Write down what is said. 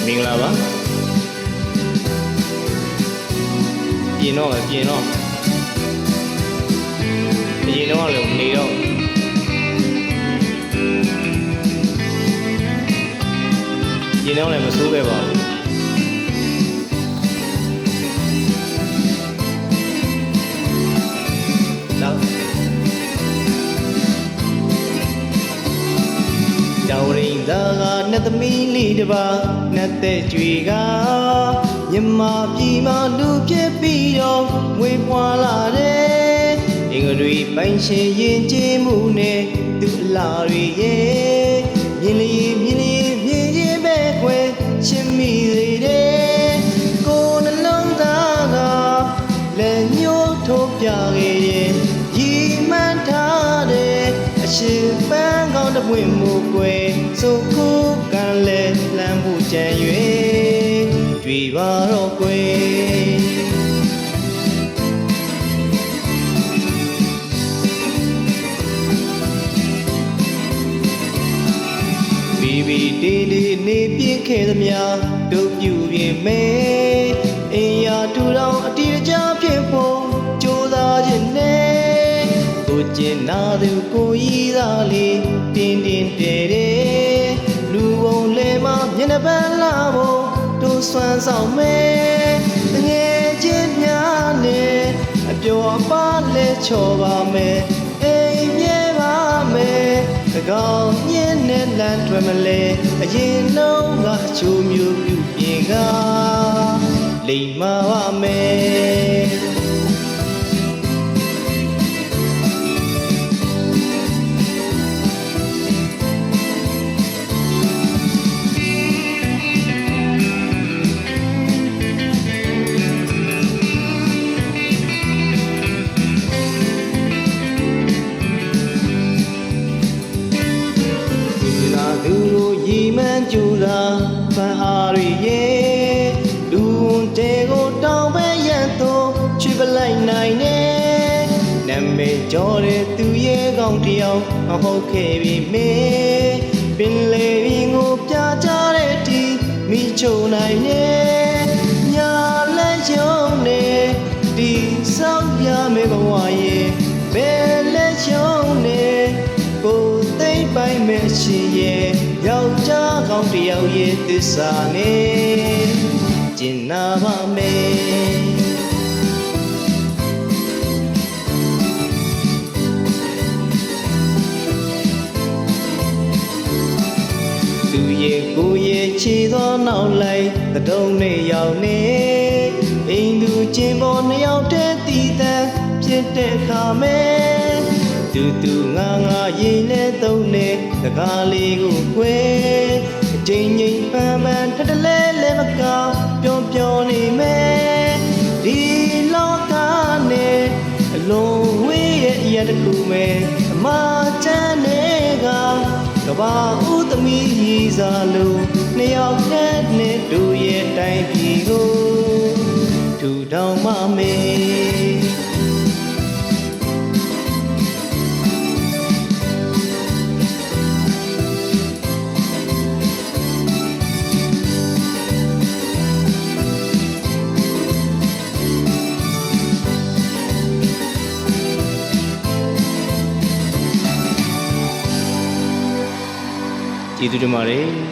မင်္ဂလာပါပြင်တော့ပြင်တော့အရင်တော့လည်းနေတော့ပြင်တော့လည်းမဆိုးခဲ့ပါဘူးတောင်ရင်သားကနှစ်သမီးလေးတစ်ပါးနှစ်သက်ကြွေကမြမပြည်မှာလူဖြစ်ပြီးတော့ငွေပွာလာတယ်အင်္ဂတွေပိုင်ရှင်ရင်ကျေးမှုနဲ့သူအလားတွေရဲ့မြင်လေးပဲခွဲချင်းမိသေးတယ်ကိုနှလုံးသားကလက်ညှိုးထိုးပြခဲ့တယ်ရီမှန်းထားတယ်အရှင်ပန်းကောင်းတစ်ပွင့်မူကွယ်ဆိုခုကန်လဲလမ်းမှုကြံ၍တွေ့ပါတော့ကွယ်ဘီတေးလေးနေပြင်းခဲ့သမျှတို့ပြူပြင်မဲအင်ယာတူတော်အတီးကြဖြစ်ဖို့ကြိုးစားခြင်းနဲ့ကိုကျင်နာသူကိုကြီးသားလေးတင်းတဲတဲ့လူပုံလဲမမျက်နှာပန်းလာဖို့တို့ဆွမ်းဆောင်မဲတငယ်ချင်းများနဲ့အပျော်အပါလဲချော်ပါမယ်အိမ်မြဲပါမယ်တကောင်ညင်းနဲ့လမ်းထွက်မလဲအရင်လုံးကအချိုးမျိုးပြုပြင်ကလိမ်မာပါမယ်သူတို့ရီမှန်းကြူတာဖန်အားတွေရဲ့လူတဲကိုတောင်းပဲရန်တော့ချွေပလိုက်နိုင်နေနာမည်ကျော်တဲ့သူရဲ့ကောင်းတယောက်မဟုတ်ခဲ့ပြီမေပင်လေရင်ကိုပြကြတဲ့ဒီမိချုံနိုင်နေညာလက်ရုံနေဒီဆောက်ရမယ့်ဘဝရဲ့ဘယ်လက်ရုံနေကိုသိမ့်ပိုင်မဲ့ရှင်ရဲ့ယောက်ျားကောင်းတယောက်ရဲ့သစ္စာနဲ့ကျင်နာပါမယ်သူရဲ့ကိုရဲ့ခြေသောနောက်လိုက်တုံးနဲ့ရောက်နေအိမ်သူချင်းပေါ်နှစ်ယောက်တည်းတည်တံဖြစ်တဲ့ခါမဲ့တူငါရင်နဲ့သုံးနဲ့တကားလေးကိုကွယ်အချိန်ချင်းပန်းပန်းထထလဲလဲမကောင်းပျော်နေမယ်ဒီလောကနဲ့အလုံးဝေးရဲ့အရာတစ်ခုမဲ့အမချမ်းတွေကကဘာဥသမီးကြီးစားလို့နှစ်ယောက်နဲ့တို့ရဲ့တိုင်ပြည်ကိုထူထောင်မမယ်ကျေးဇူးတင်ပါတယ်